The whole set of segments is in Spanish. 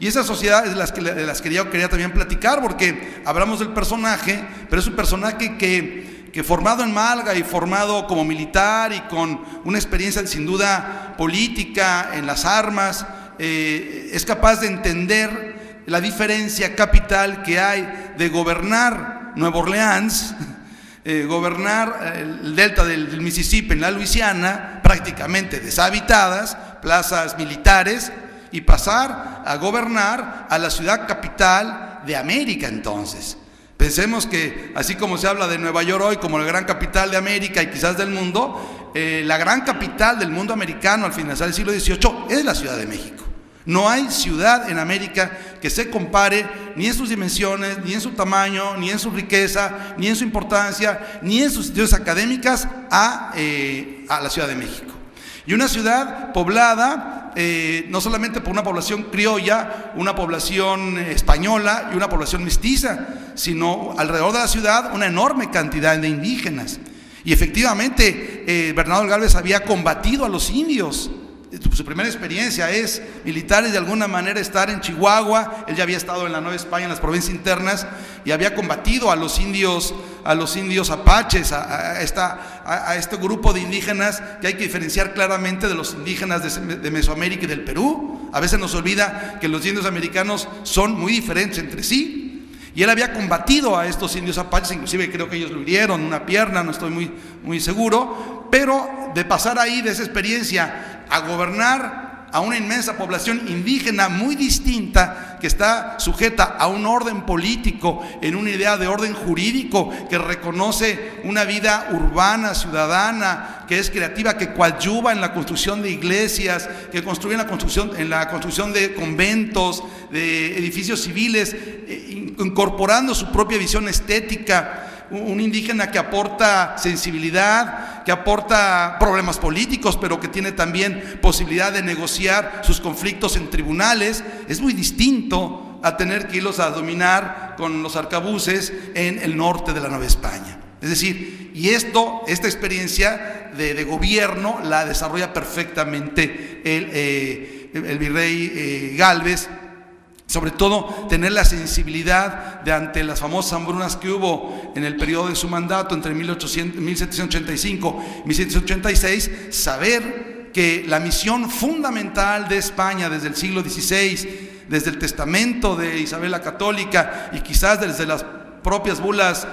Y esa sociedad es de las que yo quería también platicar, porque hablamos del personaje, pero es un personaje que formado en Málaga y formado como militar y con una experiencia sin duda política en las armas, es capaz de entender la diferencia capital que hay de gobernar Nueva Orleans, gobernar el delta del Mississippi en la Luisiana, prácticamente deshabitadas, plazas militares, y pasar a gobernar a la ciudad capital de América. Entonces, pensemos que así como se habla de Nueva York hoy como la gran capital de América y quizás del mundo, la gran capital del mundo americano al finalizar el siglo XVIII es la Ciudad de México. No hay ciudad en América que se compare ni en sus dimensiones, ni en su tamaño, ni en su riqueza, ni en su importancia, ni en sus instituciones académicas a la Ciudad de México. Y una ciudad poblada no solamente por una población criolla, una población española y una población mestiza, sino alrededor de la ciudad una enorme cantidad de indígenas. Y efectivamente Bernardo de Gálvez había combatido a los indios. Su primera experiencia es militar y de alguna manera estar en Chihuahua. Él ya había estado en la Nueva España, en las provincias internas, y había combatido a los indios apaches, a este grupo de indígenas que hay que diferenciar claramente de los indígenas de Mesoamérica y del Perú. A veces nos olvida que los indios americanos son muy diferentes entre sí. Y él había combatido a estos indios apaches, inclusive creo que ellos lo hirieron una pierna, no estoy muy seguro, pero de pasar ahí de esa experiencia a gobernar a una inmensa población indígena muy distinta, que está sujeta a un orden político, en una idea de orden jurídico, que reconoce una vida urbana, ciudadana, que es creativa, que coadyuva en la construcción de iglesias, que construye en la construcción de conventos, de edificios civiles, incorporando su propia visión estética. Un indígena que aporta sensibilidad, que aporta problemas políticos, pero que tiene también posibilidad de negociar sus conflictos en tribunales. Es muy distinto a tener que irlos a dominar con los arcabuces en el norte de la Nueva España. Es decir, y esta experiencia de gobierno la desarrolla perfectamente el virrey Gálvez. Sobre todo tener la sensibilidad de ante las famosas hambrunas que hubo en el periodo de su mandato entre 1785 y 1786, saber que la misión fundamental de España desde el siglo XVI, desde el testamento de Isabel la Católica y quizás desde las propias bulas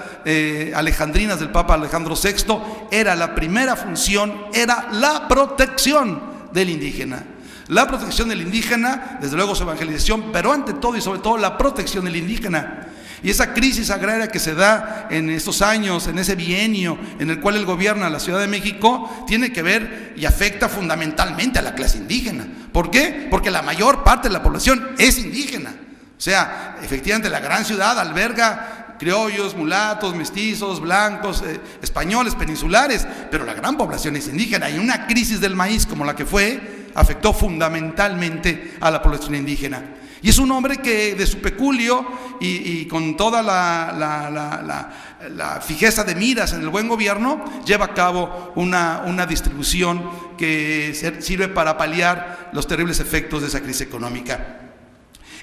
alejandrinas del Papa Alejandro VI, era la primera función, era la protección del indígena. La protección del indígena, desde luego su evangelización, pero ante todo y sobre todo la protección del indígena. Y esa crisis agraria que se da en estos años, en ese bienio en el cual él gobierna la Ciudad de México, tiene que ver y afecta fundamentalmente a la clase indígena. ¿Por qué? Porque la mayor parte de la población es indígena. O sea, efectivamente la gran ciudad alberga criollos, mulatos, mestizos, blancos, españoles, peninsulares, pero la gran población es indígena. Y una crisis del maíz como la que fue, afectó fundamentalmente a la población indígena. Y es un hombre que de su peculio y con toda la fijeza de miras en el buen gobierno, lleva a cabo una distribución que sirve para paliar los terribles efectos de esa crisis económica.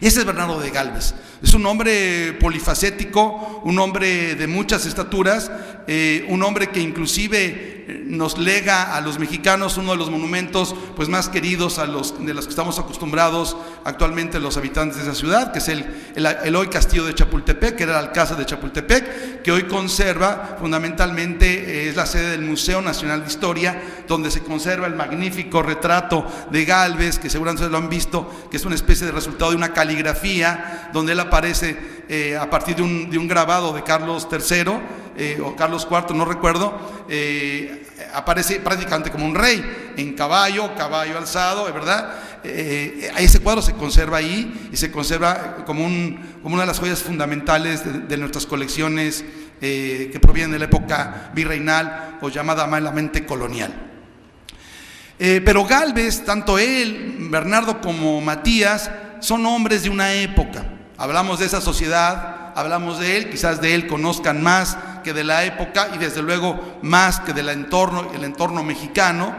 Ese es Bernardo de Gálvez. Es un hombre polifacético, un hombre de muchas estaturas, un hombre que inclusive nos lega a los mexicanos uno de los monumentos pues más queridos de los que estamos acostumbrados actualmente los habitantes de esa ciudad, que es el hoy castillo de Chapultepec, que era el alcázar de Chapultepec, que hoy conserva fundamentalmente, es la sede del Museo Nacional de Historia, donde se conserva el magnífico retrato de Gálvez, que seguramente lo han visto, que es una especie de resultado de una caligrafía, donde él aparece a partir de un grabado de Carlos III o Carlos IV, no recuerdo, aparece prácticamente como un rey, en caballo alzado, ¿verdad? Ese cuadro se conserva ahí y se conserva como una de las joyas fundamentales de nuestras colecciones que provienen de la época virreinal o llamada malamente colonial. Pero Gálvez, tanto él, Bernardo como Matías, son hombres de una época. Hablamos de esa sociedad, hablamos de él, quizás de él conozcan más que de la época y desde luego más que del entorno mexicano.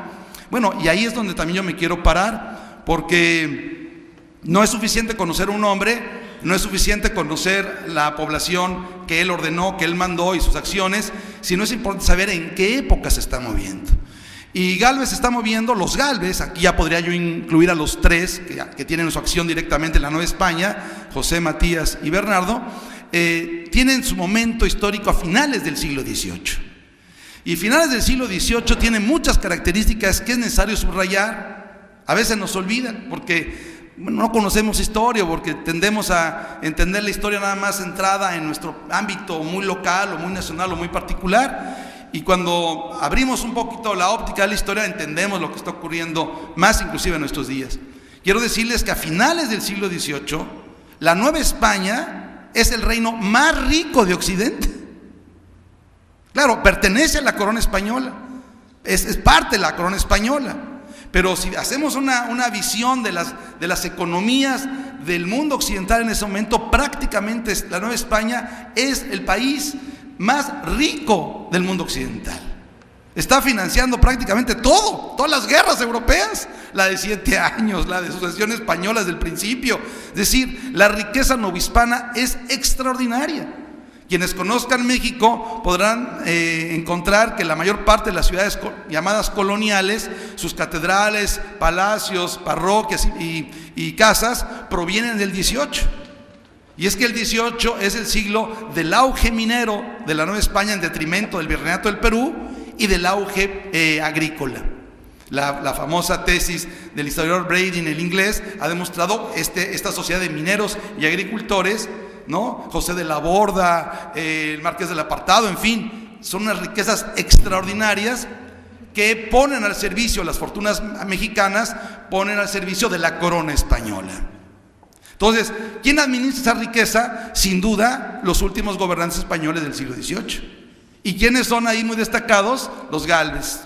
Bueno, y ahí es donde también yo me quiero parar, porque No es suficiente conocer un hombre, no es suficiente conocer la población que él ordenó, que él mandó y sus acciones, sino es importante saber en qué época se está moviendo. Y Gálvez se está moviendo, los Gálvez, aquí ya podría yo incluir a los tres que tienen su acción directamente en la Nueva España, José, Matías y Bernardo, tienen su momento histórico a finales del siglo XVIII. Y finales del siglo XVIII tienen muchas características que es necesario subrayar. A veces nos olvidan porque no conocemos historia, porque tendemos a entender la historia nada más centrada en nuestro ámbito muy local o muy nacional o muy particular. Y cuando abrimos un poquito la óptica de la historia, entendemos lo que está ocurriendo más inclusive en nuestros días. Quiero decirles que a finales del siglo XVIII, la Nueva España es el reino más rico de Occidente. Claro, pertenece a la corona española, es parte de la corona española. Pero si hacemos una visión de las economías del mundo occidental en ese momento, prácticamente la Nueva España es el país más rico del mundo occidental. Está financiando prácticamente todo, todas las guerras europeas, la de 7 años, la de sucesión española desde el principio. Es decir, la riqueza novohispana es extraordinaria. Quienes conozcan México podrán encontrar que la mayor parte de las ciudades llamadas coloniales, sus catedrales, palacios, parroquias y casas provienen del 18. Y es que el 18 es el siglo del auge minero de la Nueva España en detrimento del Virreinato del Perú y del auge agrícola. La famosa tesis del historiador Brady en el inglés ha demostrado esta sociedad de mineros y agricultores, ¿no? José de la Borda, el Marqués del Apartado, en fin, son unas riquezas extraordinarias que ponen al servicio, las fortunas mexicanas ponen al servicio de la corona española. Entonces, ¿quién administra esa riqueza? Sin duda, los últimos gobernantes españoles del siglo XVIII. ¿Y quiénes son ahí muy destacados? Los Gálvez.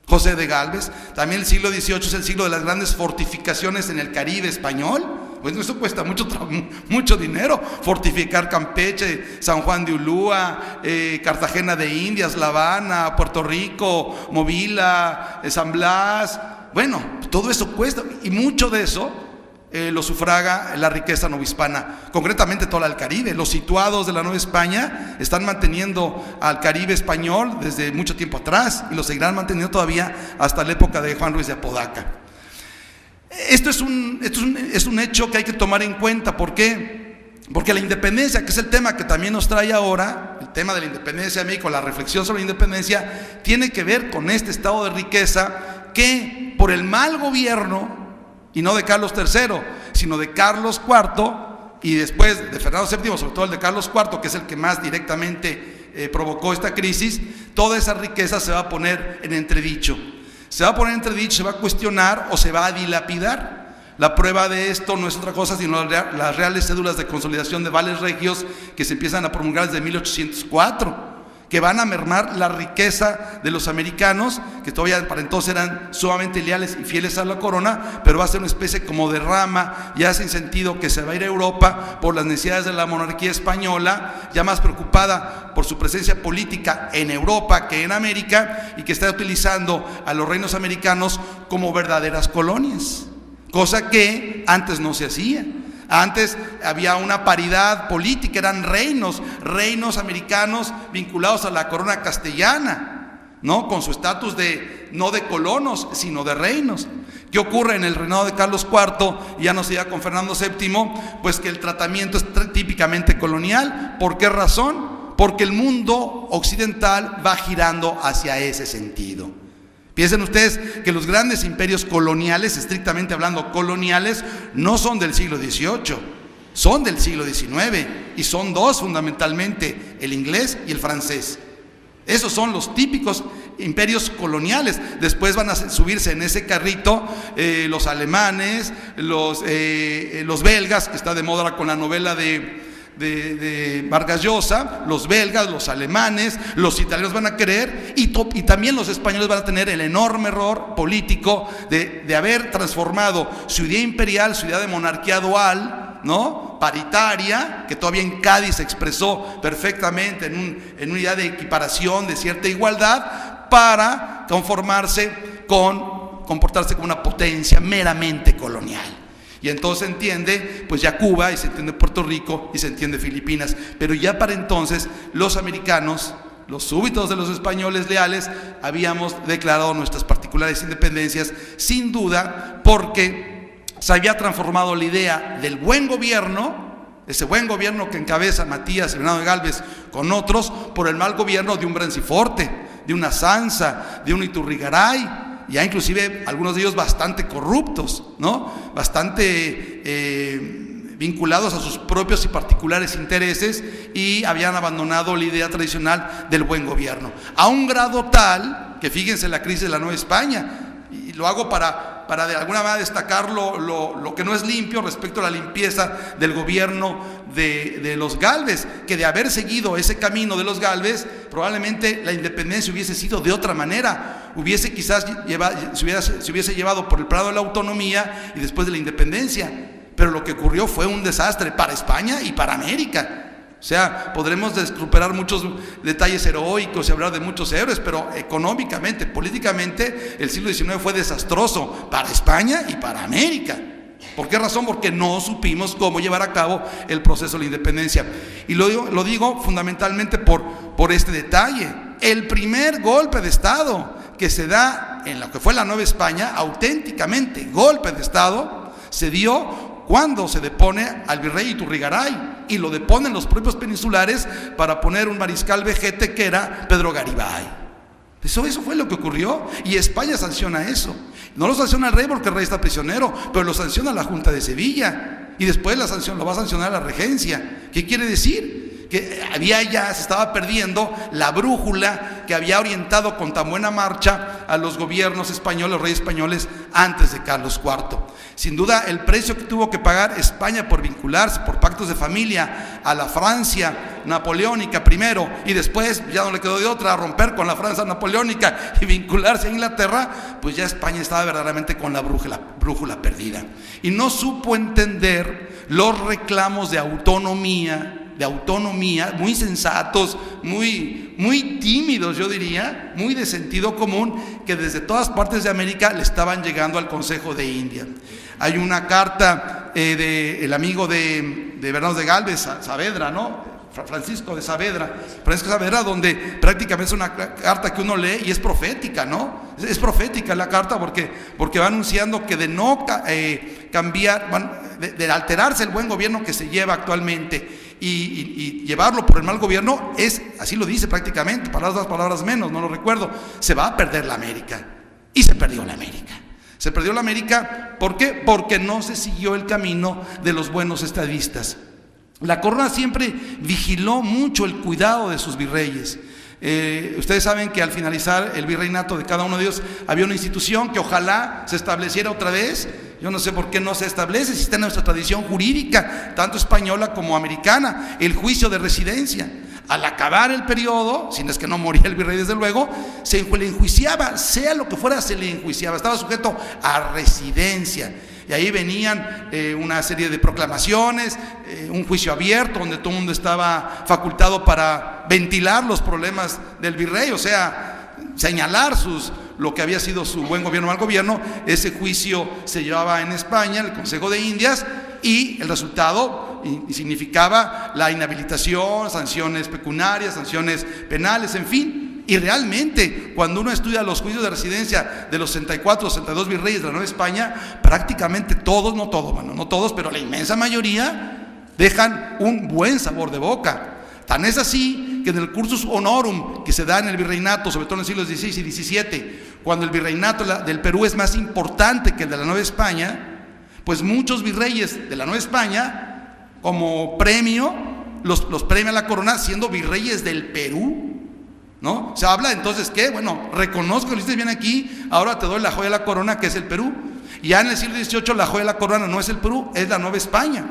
José de Gálvez. También el siglo XVIII es el siglo de las grandes fortificaciones en el Caribe español. Pues eso cuesta mucho dinero. Fortificar Campeche, San Juan de Ulúa, Cartagena de Indias, La Habana, Puerto Rico, Movila, San Blas. Bueno, todo eso cuesta y mucho de eso lo sufraga la riqueza novohispana, concretamente toda el Caribe. Los situados de la Nueva España están manteniendo al Caribe español desde mucho tiempo atrás y lo seguirán manteniendo todavía hasta la época de Juan Ruiz de Apodaca. Esto es un hecho que hay que tomar en cuenta. ¿Por qué? Porque la independencia, que es el tema que también nos trae ahora, el tema de la independencia de México, la reflexión sobre la independencia, tiene que ver con este estado de riqueza que por el mal gobierno, y no de Carlos III, sino de Carlos IV y después de Fernando VII, sobre todo el de Carlos IV, que es el que más directamente provocó esta crisis, toda esa riqueza se va a poner en entredicho. Se va a poner en entredicho, se va a cuestionar o se va a dilapidar. La prueba de esto no es otra cosa sino las reales cédulas de consolidación de vales regios que se empiezan a promulgar desde 1804. Que van a mermar la riqueza de los americanos, que todavía para entonces eran sumamente leales y fieles a la corona, pero va a ser una especie como de rama, ya sin sentido, que se va a ir a Europa por las necesidades de la monarquía española, ya más preocupada por su presencia política en Europa que en América, y que está utilizando a los reinos americanos como verdaderas colonias, cosa que antes no se hacía. Antes había una paridad política, eran reinos americanos vinculados a la corona castellana, ¿no? Con su estatus no de colonos, sino de reinos. ¿Qué ocurre en el reinado de Carlos IV? Y ya no se diga con Fernando VII, pues que el tratamiento es típicamente colonial. ¿Por qué razón? Porque el mundo occidental va girando hacia ese sentido. Piensen ustedes que los grandes imperios coloniales, estrictamente hablando coloniales, no son del siglo XVIII, son del siglo XIX, y son dos fundamentalmente, el inglés y el francés. Esos son los típicos imperios coloniales. Después van a subirse en ese carrito los alemanes, los belgas, que está de moda ahora con la novela de Vargas Llosa, los belgas, los alemanes, los italianos van a querer, y también los españoles van a tener el enorme error político de haber transformado su idea imperial, su idea de monarquía dual, ¿no? Paritaria, que todavía en Cádiz se expresó perfectamente en una idea de equiparación, de cierta igualdad, para comportarse como una potencia meramente colonial. Y entonces se entiende pues ya Cuba, y se entiende Puerto Rico, y se entiende Filipinas. Pero ya para entonces los americanos, los súbditos de los españoles leales, habíamos declarado nuestras particulares independencias, sin duda, porque se había transformado la idea del buen gobierno, ese buen gobierno que encabeza Matías y Bernardo de Gálvez con otros, por el mal gobierno de un Branciforte, de una Sanza, de un Iturrigaray, ya inclusive algunos de ellos bastante corruptos, ¿no? Bastante vinculados a sus propios y particulares intereses, y habían abandonado la idea tradicional del buen gobierno. A un grado tal que, fíjense, la crisis de la Nueva España, y lo hago para de alguna manera destacar lo que no es limpio respecto a la limpieza del gobierno de los Gálvez, que de haber seguido ese camino de los Gálvez, probablemente la independencia hubiese sido de otra manera, hubiese quizás se hubiese llevado por el prado de la autonomía y después de la independencia, pero lo que ocurrió fue un desastre para España y para América. O sea, podremos descruperar muchos detalles heroicos y hablar de muchos héroes, pero económicamente, políticamente, el siglo XIX fue desastroso para España y para América. ¿Por qué razón? Porque no supimos cómo llevar a cabo el proceso de la independencia. Y lo digo fundamentalmente por este detalle. El primer golpe de Estado que se da en lo que fue la Nueva España, auténticamente golpe de Estado, se dio cuando se depone al virrey Iturrigaray, y lo deponen los propios peninsulares para poner un mariscal vejete que era Pedro Garibay. Eso fue lo que ocurrió, y España sanciona eso. No lo sanciona el rey porque el rey está prisionero, pero lo sanciona la Junta de Sevilla, y después lo va a sancionar la regencia. ¿Qué quiere decir? Que se estaba perdiendo la brújula que había orientado con tan buena marcha a los gobiernos españoles, los reyes españoles antes de Carlos IV. Sin duda, el precio que tuvo que pagar España por vincularse por pactos de familia a la Francia napoleónica primero, y después ya no le quedó de otra, romper con la Francia napoleónica y vincularse a Inglaterra, pues ya España estaba verdaderamente con la brújula perdida, y no supo entender los reclamos de autonomía, muy sensatos, muy tímidos, yo diría, muy de sentido común, que desde todas partes de América le estaban llegando al Consejo de India. Hay una carta del amigo de Bernardo de Gálvez, Saavedra, ¿no? Francisco de Saavedra, donde prácticamente es una carta que uno lee y es profética, ¿no? Es profética la carta porque va anunciando que de no cambiar, de alterarse el buen gobierno que se lleva actualmente y llevarlo por el mal gobierno, así lo dice prácticamente, palabras menos, no lo recuerdo, se va a perder la América. Y se perdió la América. Se perdió la América, ¿por qué? Porque no se siguió el camino de los buenos estadistas. La corona siempre vigiló mucho el cuidado de sus virreyes. Ustedes saben que al finalizar el virreinato de cada uno de ellos había una institución que ojalá se estableciera otra vez. Yo no sé por qué no se establece, si está en nuestra tradición jurídica, tanto española como americana, el juicio de residencia. Al acabar el periodo, si no es que no moría el virrey desde luego, se le enjuiciaba, sea lo que fuera, se le enjuiciaba, estaba sujeto a residencia. Y ahí venían una serie de proclamaciones, un juicio abierto donde todo el mundo estaba facultado para ventilar los problemas del virrey, o sea, señalar lo que había sido su buen gobierno o mal gobierno. Ese juicio se llevaba en España, en el Consejo de Indias, y el resultado significaba la inhabilitación, sanciones pecuniarias, sanciones penales, en fin. Y realmente, cuando uno estudia los juicios de residencia de los 64, 62 virreyes de la Nueva España, prácticamente todos, no todos, pero la inmensa mayoría dejan un buen sabor de boca. Tan es así que en el cursus honorum que se da en el virreinato, sobre todo en los siglos XVI y XVII, cuando el virreinato del Perú es más importante que el de la Nueva España, pues muchos virreyes de la Nueva España, como premio, los premia la corona siendo virreyes del Perú, ¿no? Se habla entonces que, bueno, reconozco que lo hiciste bien aquí, ahora te doy la joya de la corona, que es el Perú. Ya en el siglo XVIII la joya de la corona no es el Perú, es la Nueva España.